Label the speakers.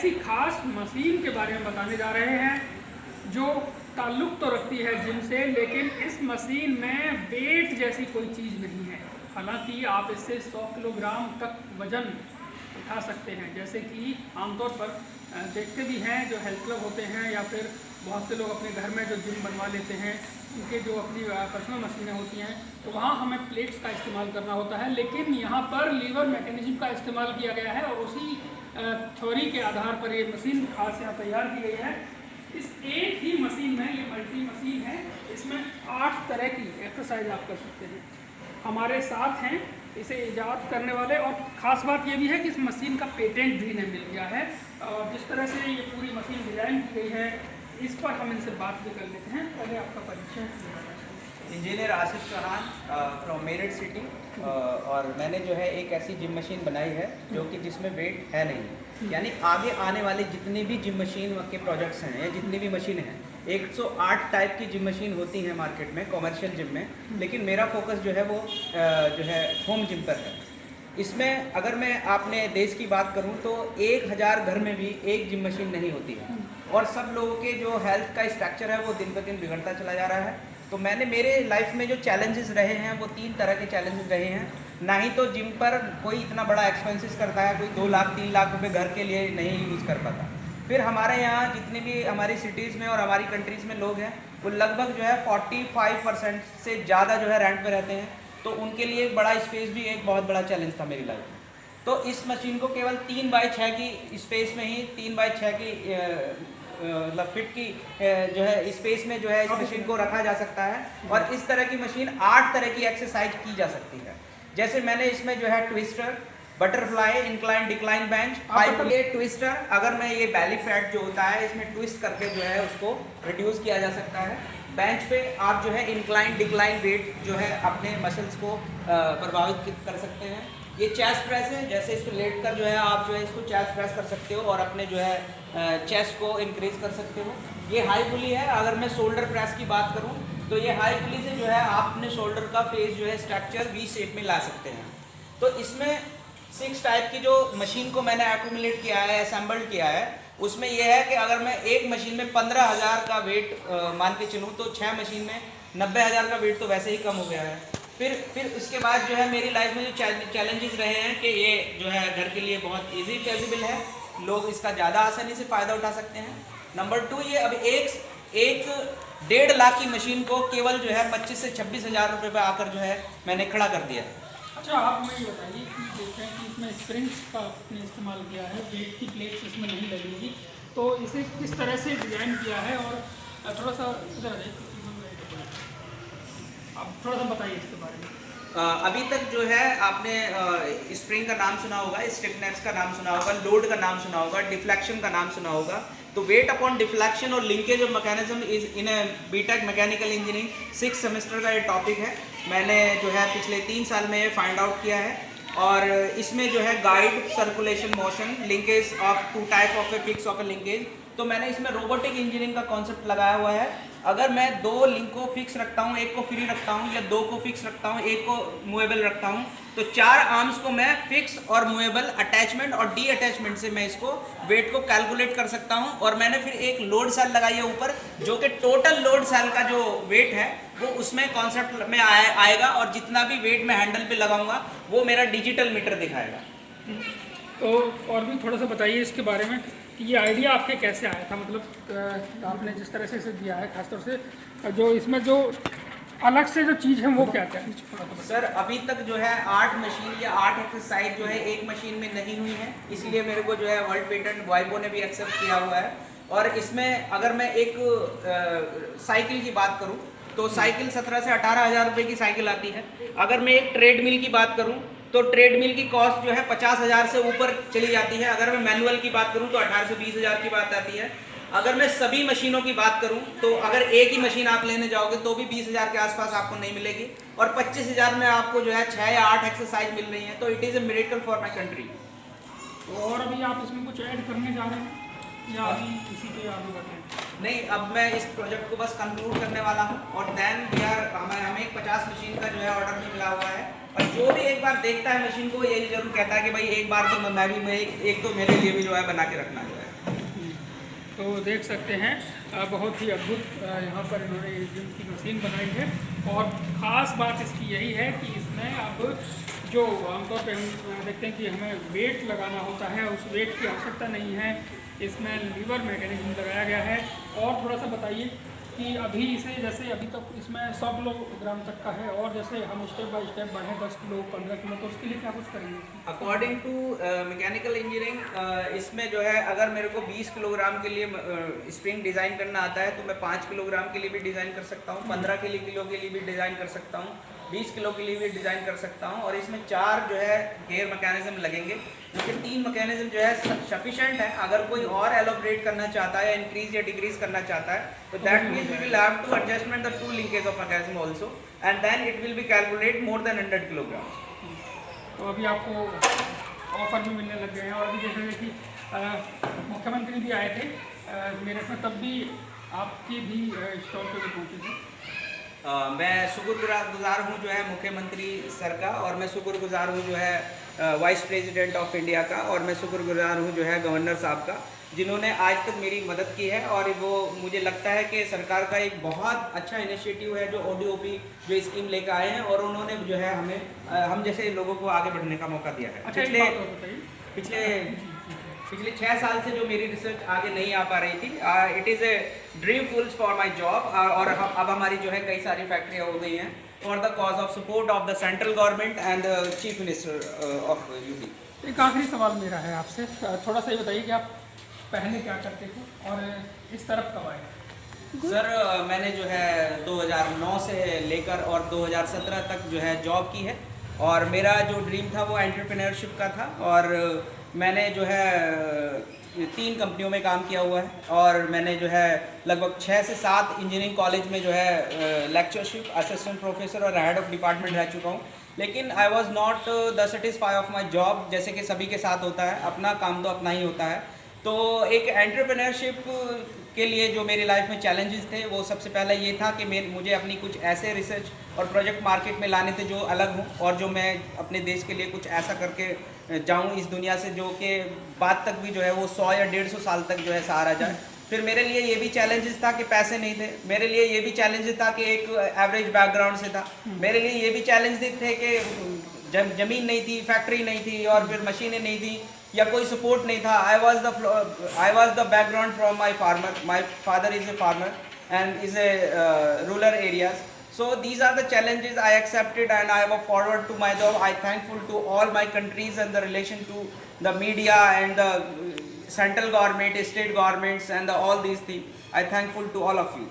Speaker 1: ऐसी खास मशीन के बारे में बताने जा रहे हैं जो ताल्लुक़ तो रखती है जिम से, लेकिन इस मशीन में वेट जैसी कोई चीज़ नहीं है। हालांकि आप इससे 100 किलोग्राम तक वज़न उठा सकते हैं, जैसे कि आमतौर पर देखते भी हैं जो हेल्थ क्लब होते हैं या फिर बहुत से लोग अपने घर में जो जिम बनवा लेते हैं, उनके जो अपनी पर्सनल मशीनें होती हैं, तो वहाँ हमें प्लेट्स का इस्तेमाल करना होता है। लेकिन यहाँ पर लीवर मैकेनिज्म का इस्तेमाल किया गया है और उसी थ्योरी के आधार पर ये मशीन खास यहाँ तैयार की गई है। इस एक ही मशीन में, ये मल्टी मशीन है, इसमें 8 तरह की एक्सरसाइज आप कर सकते हैं। हमारे साथ हैं इसे ईजाद करने वाले, और ख़ास बात ये भी है कि इस मशीन का पेटेंट भी इन्हें मिल गया है। और जिस तरह से ये पूरी मशीन डिज़ाइन की गई है, इस पर हम इनसे बात भी कर लेते हैं। पहले आपका परिचय।
Speaker 2: Engineer Asif Chauhan from Meerut city, और मैंने जो है एक ऐसी जिम मशीन बनाई है जो कि जिसमें वेट है नहीं, यानी आगे आने वाले जितने भी जिम मशीन के प्रोजेक्ट्स हैं या जितनी भी मशीन हैं, 108 टाइप की जिम मशीन होती हैं मार्केट में कॉमर्शियल जिम में, लेकिन मेरा फोकस जो है वो जो है होम जिम पर है। इसमें अगर मैं अपने देश की बात करूं तो 1000 घर में भी एक जिम मशीन नहीं होती है, और सब लोगों के जो हेल्थ का स्ट्रक्चर है वो दिन ब दिन बिगड़ता चला जा रहा है। तो मैंने मेरे लाइफ में जो चैलेंजेस रहे हैं वो 3 तरह के चैलेंजेस रहे हैं। ना ही तो जिम पर कोई इतना बड़ा एक्सपेंसेस करता है, कोई 2 लाख 3 लाख रुपए घर के लिए नहीं यूज़ कर पाता। फिर हमारे यहाँ जितने भी हमारी सिटीज़ में और हमारी कंट्रीज़ में लोग हैं, वो लगभग जो है 45% से ज़्यादा जो है रेंट पे रहते हैं, तो उनके लिए एक बड़ा स्पेस भी एक बहुत बड़ा चैलेंज था मेरी लाइफ में। तो इस मशीन को केवल 3x6 की स्पेस में ही 3x6 की मतलब फिट की जो है स्पेस में जो है इस मशीन को रखा जा सकता है, और इस तरह की मशीन 8 तरह की एक्सरसाइज की जा सकती है। जैसे मैंने इसमें जो है twister, butterfly, incline decline bench, ये ट्विस्टर, अगर मैं ये बेली फैट जो होता है इसमें ट्विस्ट करके जो है उसको रिड्यूस किया जा सकता है। बेंच पे आप जो है इंक्लाइन डिक्लाइन वेट जो है अपने मसल्स को प्रभावित कर सकते हैं। ये चेस्ट प्रेस है, जैसे इसको लेट कर जो है आप जो है इसको चेस्ट प्रेस कर सकते हो और अपने जो है चेस्ट को इंक्रीज कर सकते हो। ये हाई पुली है, अगर मैं शोल्डर प्रेस की बात करूँ तो ये हाई पुली से जो है आप अपने शोल्डर का फेस जो है स्ट्रक्चर वी शेप में ला सकते हैं। तो इसमें 6 टाइप की जो मशीन को मैंने एक्यूमुलेट किया है, असेंबल्ड किया है, उसमें यह है कि अगर मैं एक मशीन में 15,000 का वेट मान के चलूँ तो 6 मशीन में 90,000 का वेट तो वैसे ही कम हो गया है। फिर उसके बाद जो है मेरी लाइफ में जो चैलेंजेस रहे हैं कि ये जो है घर के लिए बहुत इजी फेजिबल है, लोग इसका ज़्यादा आसानी से फ़ायदा उठा सकते हैं। नंबर 2, ये अब एक 1.5 लाख की मशीन को केवल जो है 25 से 26,000 रुपये पर आकर जो है मैंने खड़ा कर दिया।
Speaker 1: अच्छा, आप मुझे ये बताइए कि देखें कि इसमें स्प्रिंग्स का आपने इस्तेमाल किया है, वेट की प्लेट्स इसमें नहीं लगेगी, तो इसे किस तरह से डिज़ाइन किया है? और थोड़ा सा इधर आप थोड़ा सा बताइए इसके बारे में।
Speaker 2: अभी तक जो है आपने स्प्रिंग का नाम सुना होगा, स्टिफनेस का नाम सुना होगा, लोड का नाम सुना होगा, डिफ्लेक्शन का नाम सुना होगा। तो वेट अपॉन डिफ्लेक्शन और linkage of mechanism is in a BTech mechanical engineering 6 semester का ये टॉपिक है। मैंने जो है पिछले 3 साल में ये फाइंड आउट किया है, और इसमें जो है guide, circulation, motion, linkage of 2 type of a fix of A linkage. तो मैंने इसमें रोबोटिक इंजीनियरिंग का कॉन्सेप्ट लगाया हुआ है। अगर मैं 2 लिंक को फिक्स रखता हूँ, एक को फ्री रखता हूँ, या 2 को फिक्स रखता हूँ, एक को मूवेबल रखता हूँ, तो 4 आर्म्स को मैं फिक्स और मूवेबल, अटैचमेंट और डी अटैचमेंट से मैं इसको वेट को कैलकुलेट कर सकता हूँ। और मैंने फिर एक लोड सेल लगाई है ऊपर, जो कि टोटल लोड सेल का जो वेट है वो उसमें कॉन्सेप्ट में आएगा, और जितना भी वेट मैं हैंडल पे लगाऊंगा वो मेरा डिजिटल मीटर दिखाएगा।
Speaker 1: तो और भी थोड़ा सा बताइए इसके बारे में कि ये आइडिया आपके कैसे आया था, मतलब आपने जिस तरह से इसे दिया है, खासतौर से जो इसमें जो अलग से जो चीज़ है वो क्या क्या है?
Speaker 2: सर, अभी तक जो है 8 मशीन या 8 एक्सरसाइज जो है एक मशीन में नहीं हुई है, इसलिए मेरे को जो है वर्ल्ड पेटेंट वाइबो ने भी एक्सेप्ट किया हुआ है। और इसमें अगर मैं एक साइकिल की बात करूं तो साइकिल 17 से 18,000 रुपये की साइकिल आती है। अगर मैं एक ट्रेडमिल की बात करूं तो ट्रेडमिल की कॉस्ट जो है 50,000 से ऊपर चली जाती है। अगर मैं मैनुअल की बात करूं तो 18 से 20,000 की बात आती है। अगर मैं सभी मशीनों की बात करूं तो अगर एक ही मशीन आप लेने जाओगे तो भी 20,000 के आसपास आपको नहीं मिलेगी, और 25,000 में आपको जो है 6 या 8 एक्सरसाइज मिल रही हैं। तो it is A miracle for my country.
Speaker 1: तो और अभी आप इसमें कुछ ऐड करने जा रहे हैं या अभी इसी पे आगे बढ़े?
Speaker 2: नहीं, अब मैं इस प्रोजेक्ट को बस कंक्लूड करने वाला हूँ, और देन हमें एक 50 मशीन का जो है ऑर्डर भी मिला हुआ है। और जो भी एक बार देखता है मशीन को, यही जरूर कहता है कि भाई एक बार तो मैं भी एक तो मेरे लिए भी जो है बना के रखना जो है।
Speaker 1: तो देख सकते हैं बहुत ही अद्भुत यहाँ पर इन्होंने जिम की मशीन बनाई है। और ख़ास बात इसकी यही है कि इसमें अब जो आमतौर पे हम देखते हैं कि हमें वेट लगाना होता है, उस वेट की आवश्यकता नहीं है। इसमें लीवर मैकेनिज्म लगाया गया है। और थोड़ा सा बताइए कि अभी इसे जैसे अभी तक इसमें 100 किलोग्राम तक का है, और जैसे हम स्टेप बाय स्टेप बढ़ें 10 किलो 15 किलो, तो उसके लिए क्या कुछ करेंगे?
Speaker 2: अकॉर्डिंग टू मैकेनिकल इंजीनियरिंग इसमें जो है अगर मेरे को 20 किलोग्राम के लिए स्प्रिंग डिज़ाइन करना आता है तो मैं 5 किलोग्राम के लिए भी डिज़ाइन कर सकता हूँ, 15 किलो के लिए भी डिज़ाइन कर सकता हूँ, 20 किलो के लिए भी डिज़ाइन कर सकता हूँ। और इसमें 4 जो है गियर मैकेनिज्म लगेंगे, जिसके 3 मैकेनिज्म जो है सफिशेंट है। अगर कोई और एलोबरेट करना चाहता है या इंक्रीज या डिक्रीज करना चाहता है तो that means we will have to adjustment the 2 linkage of mechanism also, and then it will be calculate more than 100 kilogram.
Speaker 1: तो अभी आपको ऑफर भी मिलने लग गए हैं। और अभी देख रहे हैं कि मुख्यमंत्री भी आए थे मेरठ में, तब भी आपकी भी स्टॉल पे पहुँचे थे।
Speaker 2: मैं शुक्रगुजार हूँ जो है मुख्यमंत्री सर का, और मैं शुक्रगुजार हूँ जो है वाइस प्रेसिडेंट ऑफ इंडिया का, और मैं शुक्रगुजार हूँ जो है गवर्नर साहब का, जिन्होंने आज तक मेरी मदद की है। और वो मुझे लगता है कि सरकार का एक बहुत अच्छा इनिशिएटिव है जो ODOP जो स्कीम लेकर आए हैं, और उन्होंने जो है हमें हम जैसे लोगों को आगे बढ़ने का मौका दिया है।
Speaker 1: अच्छा, एक बात और बताइए।
Speaker 2: पिछले 6 साल से जो मेरी रिसर्च आगे नहीं आ पा रही थी, it is a dream fulls for my job, और अब हमारी जो है कई सारी फैक्ट्रियाँ हो गई हैं for the cause of support of the central government and the chief minister of UP।
Speaker 1: एक आखिरी सवाल मेरा है आपसे, थोड़ा सा ये बताइए कि आप पहले क्या करते थे और इस तरफ कब आए?
Speaker 2: सर मैंने जो है 2009 से लेकर और 2017 तक जो है जॉब की है, और मेरा जो ड्रीम था वो एंटरप्रेन्योरशिप का था। और मैंने जो है 3 कंपनियों में काम किया हुआ है, और मैंने जो है लगभग 6 से 7 इंजीनियरिंग कॉलेज में जो है लेक्चरशिप, असिस्टेंट प्रोफेसर और हेड ऑफ डिपार्टमेंट रह चुका हूँ। लेकिन I was not the satisfy of my job, जैसे कि सभी के साथ होता है, अपना काम तो अपना ही होता है। तो एक एंटरप्रेन्योरशिप के लिए जो मेरी लाइफ में चैलेंजेस थे, वो सबसे पहला ये था कि मुझे अपनी कुछ ऐसे रिसर्च और प्रोजेक्ट मार्केट में लाने थे जो अलग हों, और जो मैं अपने देश के लिए कुछ ऐसा करके जाऊं इस दुनिया से जो कि बाद तक भी जो है वो 100 या 150 साल तक जो है सहारा जाए। फिर मेरे लिए ये भी चैलेंजेस था कि पैसे नहीं थे, मेरे लिए ये भी चैलेंजेस था कि एक एवरेज बैकग्राउंड से था, मेरे लिए ये भी चैलेंजेस थे कि ज़मीन नहीं थी, फैक्ट्री नहीं थी, और फिर मशीनें नहीं थी, या कोई सपोर्ट नहीं था। I was the background from my farmer, my father is a farmer and is a rural areas. So these are the challenges I accepted, and I was forward to my job. I thankful to all my countries and the relation to the media and the central government, state governments, and all these things. I thankful to all of you.